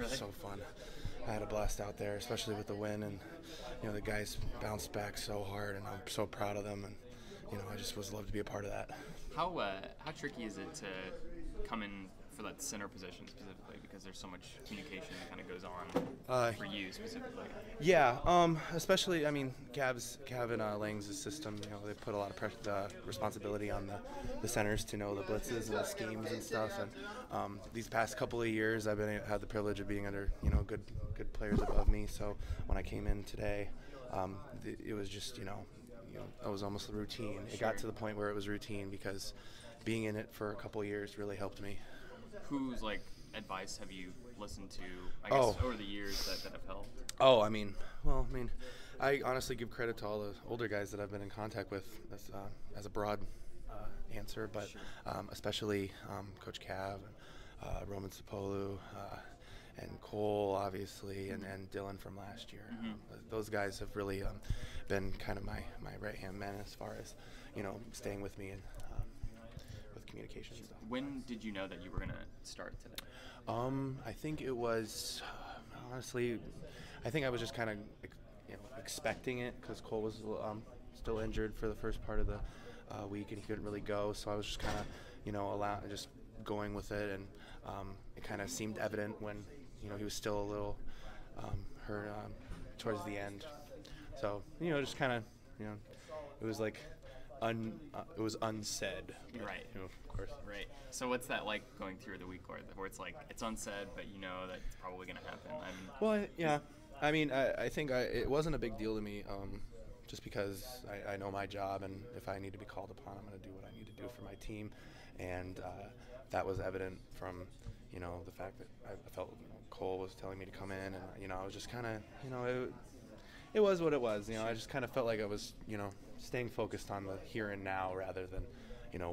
Really? So fun. I had a blast out there, especially with the win, and the guys bounced back so hard, and I'm so proud of them, and I just was love to be a part of that. How tricky is it to come in for that center position specifically, because there's so much communication that kind of goes on for you specifically? Yeah, especially, I mean, Cav and Lang's system, they put a lot of responsibility on the centers to know the blitzes and the schemes and stuff. And these past couple of years, I've had the privilege of being under, good players above me. So when I came in today, it was just, it was almost routine. It got to the point where it was routine because being in it for a couple of years really helped me. Whose advice have you listened to, I guess, over the years that have helped? I honestly give credit to all the older guys that I've been in contact with as a broad answer, but Sure. Especially Coach Cav, Roman Sapolu, and Cole, obviously, and Dylan from last year. Mm-hmm. Those guys have really been kind of my right-hand men as far as, staying with me and with communication stuff. When did you know that you were going to start today? I think it was, honestly, I think I was just kind of, expecting it because Cole was still injured for the first part of the week and he couldn't really go. So I was just kind of, just going with it, and it kind of seemed evident when, he was still a little hurt towards the end. So, just kind of, it was like, it was unsaid. But, Right. of course. Right. So what's that like going through the week where it's like it's unsaid, but you know that it's probably going to happen? Well, yeah. I mean, I think it wasn't a big deal to me, just because I know my job, and if I need to be called upon, I'm going to do what I need to do for my team, and that was evident from, the fact that I felt Cole was telling me to come in, and I was just kind of, it was what it was. I just kind of felt like I was, staying focused on the here and now rather than,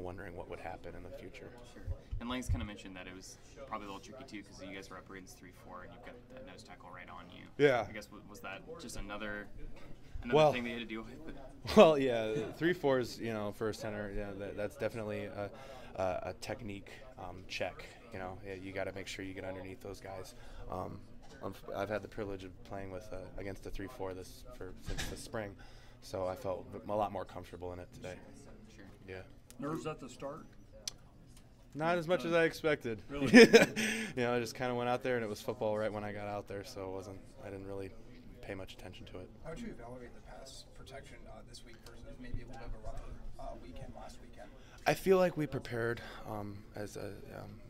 wondering what would happen in the future. Sure. And Lang's kind of mentioned that it was probably a little tricky too because you guys were up against 3-4 and you've got that nose tackle right on you. Yeah. I guess was that just another thing they had to deal with? Well, yeah, 3-4 is, for a center, that's definitely a technique check. You got to make sure you get underneath those guys. I've had the privilege of playing against the 3-4 since the spring, so I felt a lot more comfortable in it today. Sure. Yeah. Nerves at the start? Not as much as I expected. Really? I just kind of went out there, and it was football right when I got out there, so I didn't really pay much attention to it. How would you evaluate the pass protection this week versus maybe a little bit of a rougher weekend last weekend? I feel like we prepared,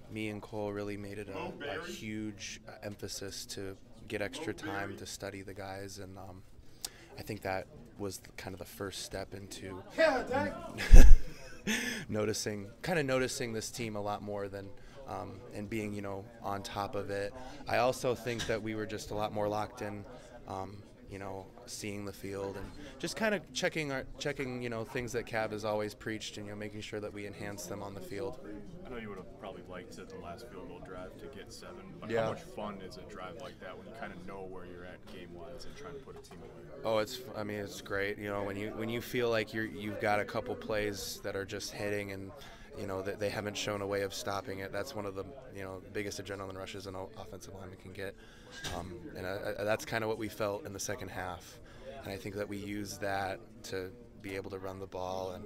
me and Cole really made it a huge emphasis to get extra time to study the guys, and I think that was kind of the first step into noticing this team a lot more than and being on top of it. I also think that we were just a lot more locked in, seeing the field and just kind of checking things that Cav has always preached, and making sure that we enhance them on the field. I know you would have probably liked the last field goal drive to get 7, but Yeah. How much fun is a drive like that when you kind of know where you're at game-wise and trying to put a team away? Oh, it's great. When you feel like you've got a couple plays that are just hitting, and that they haven't shown a way of stopping it. That's one of the biggest adrenaline rushes an offensive lineman can get, and that's kind of what we felt in the second half. And I think that we used that to be able to run the ball and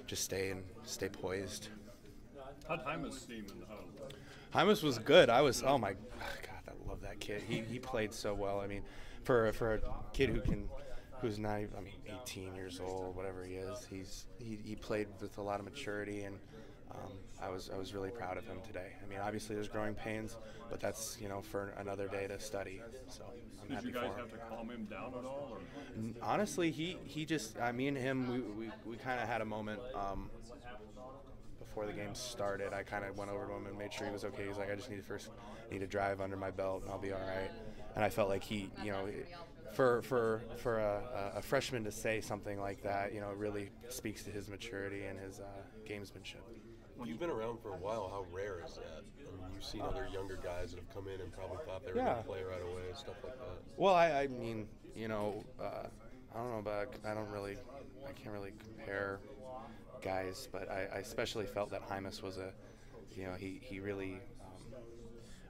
just stay poised. How'd Hymas seem in the huddle? Hymas was good. Oh my God, I love that kid. He played so well. I mean, for a kid who's not, 18 years old, whatever he is, he played with a lot of maturity, and I was really proud of him today. I mean, obviously there's growing pains, but that's for another day to study. So I'm happy for him. Did you guys have to calm him down at all? Or? Honestly, he just me and him we kind of had a moment. Before the game started, I kind of went over to him and made sure he was okay. He's like, I just need a drive under my belt, and I'll be all right. And I felt like he, for a freshman to say something like that, really speaks to his maturity and his gamesmanship. You've been around for a while. How rare is that? I mean, you've seen other younger guys that have come in and probably thought they were going to play right away, stuff like that. Well, I mean, I don't know, but I can't really compare guys, but I especially felt that Hymas was he really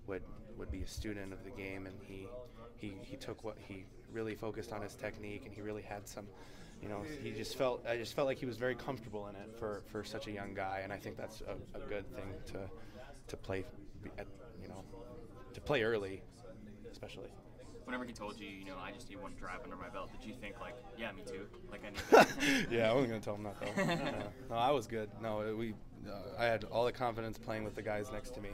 would be a student of the game, and he took what he really focused on his technique, and he really had some, I just felt like he was very comfortable in it for such a young guy, and I think that's a good thing to play to play early, especially. Whenever he told you, I just need one drive under my belt, did you think like, yeah, me too? Like I need that? Yeah, I wasn't gonna tell him that though. No, I was good. No, I had all the confidence playing with the guys next to me.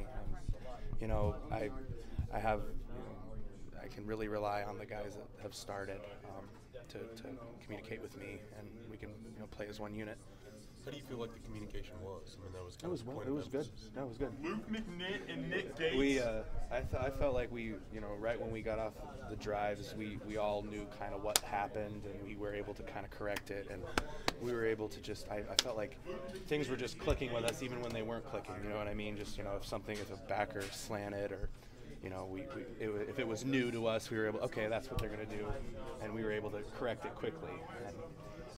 I have, I can really rely on the guys that have started to communicate with me, and we can play as one unit. How do you feel like the communication was? I mean, that was kind of the point it of was good. emphasis. That was good. Luke McNitt and Nick Gates. I felt like we, right when we got off the drives, we all knew kind of what happened, and we were able to kind of correct it, and we were able to just, I felt like things were just clicking with us even when they weren't clicking, you know what I mean? Just, if a backer slanted or, if it was new to us, we were able, okay, that's what they're going to do, and we were able to correct it quickly. And